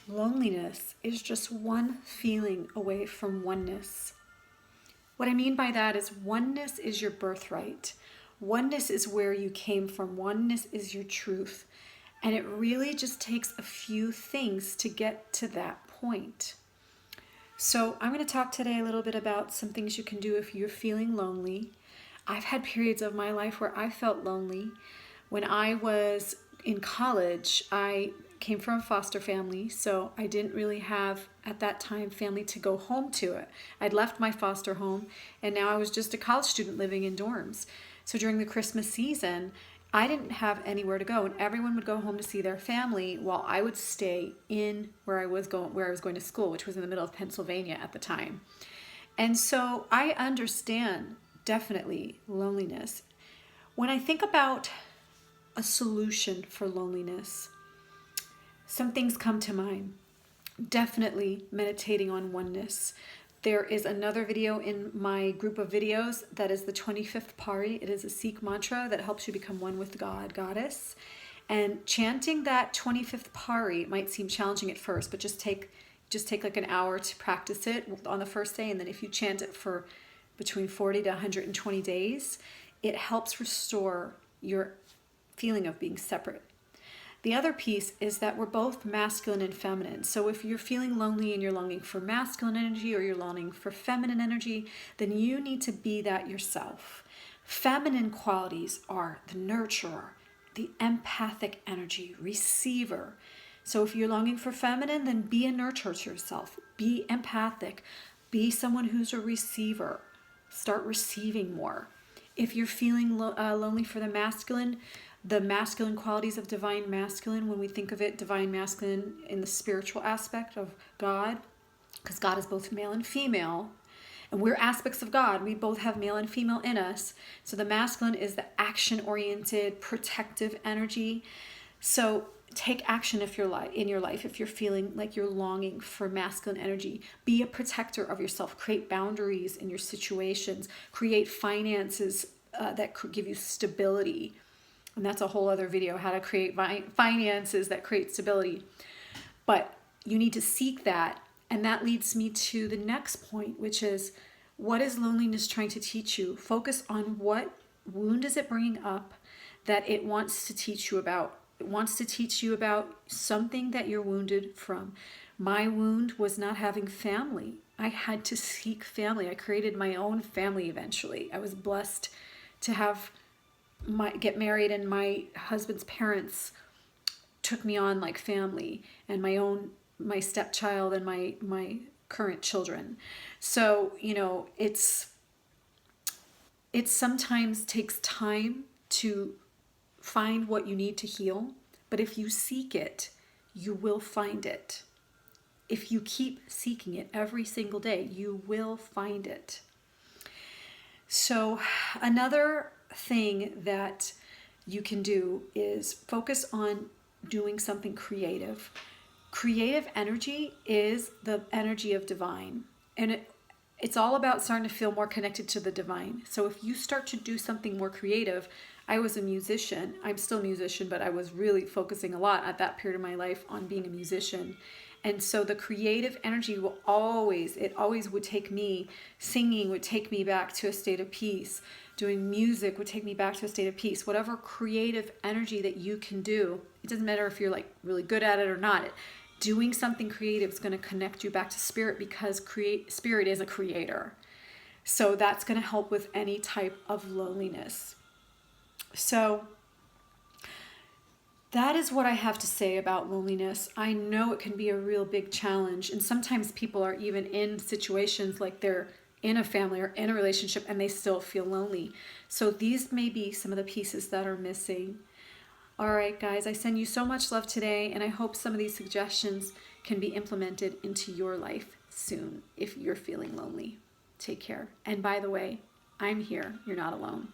Loneliness is just one feeling away from oneness. What I mean by that is oneness is your birthright. Oneness is where you came from. Oneness is your truth. And it really just takes a few things to get to that point. So I'm going to talk today a little bit about some things you can do if you're feeling lonely. I've had periods of my life where I felt lonely. When I was in college, I came from a foster family, so I didn't really have, at that time, family to go home to it. I'd left my foster home, and now I was just a college student living in dorms. So during the Christmas season, I didn't have anywhere to go, and everyone would go home to see their family while I would stay in where I was going to school, which was in the middle of Pennsylvania at the time. And so I understand definitely loneliness. When I think about a solution for loneliness, some things come to mind. Definitely meditating on oneness. There is another video in my group of videos that is the 25th Pari. It is a Sikh mantra that helps you become one with God, Goddess. And chanting that 25th Pari might seem challenging at first, but just take like an hour to practice it on the first day. And then if you chant it for between 40 to 120 days, it helps restore your feeling of being separate. The other piece is that we're both masculine and feminine. So if you're feeling lonely and you're longing for masculine energy or you're longing for feminine energy, then you need to be that yourself. Feminine qualities are the nurturer, the empathic energy, receiver. So if you're longing for feminine, then be a nurturer to yourself. Be empathic. Be someone who's a receiver. Start receiving more. If you're feeling lonely for the masculine qualities of divine masculine, when we think of it, divine masculine in the spiritual aspect of God, because God is both male and female, and we're aspects of God. We both have male and female in us. So the masculine is the action-oriented, protective energy. So take action in your life if you're feeling like you're longing for masculine energy. Be a protector of yourself. Create boundaries in your situations. Create finances that give you stability. And that's a whole other video, how to create finances that create stability. But you need to seek that. And that leads me to the next point, which is, what is loneliness trying to teach you? Focus on what wound is it bringing up that it wants to teach you about. It wants to teach you about something that you're wounded from. My wound was not having family. I had to seek family. I created my own family eventually. I was blessed to get married, and my husband's parents took me on like family, and my stepchild and my current children. So, it sometimes takes time to find what you need to heal, but if you seek it, you will find it. If you keep seeking it every single day, you will find it. So another thing that you can do is focus on doing something creative. Creative energy is the energy of divine, and it's all about starting to feel more connected to the divine. So if you start to do something more creative, I was a musician. I'm still a musician, but I was really focusing a lot at that period of my life on being a musician. And so the creative energy always would take me, singing would take me back to a state of peace. Doing music would take me back to a state of peace. Whatever creative energy that you can do, it doesn't matter if you're like really good at it or not. Doing something creative is going to connect you back to spirit, because spirit is a creator. So that's going to help with any type of loneliness. So that is what I have to say about loneliness. I know it can be a real big challenge, and sometimes people are even in situations like they're in a family or in a relationship and they still feel lonely. So these may be some of the pieces that are missing. All right, guys, I send you so much love today, and I hope some of these suggestions can be implemented into your life soon if you're feeling lonely. Take care. And by the way, I'm here. You're not alone.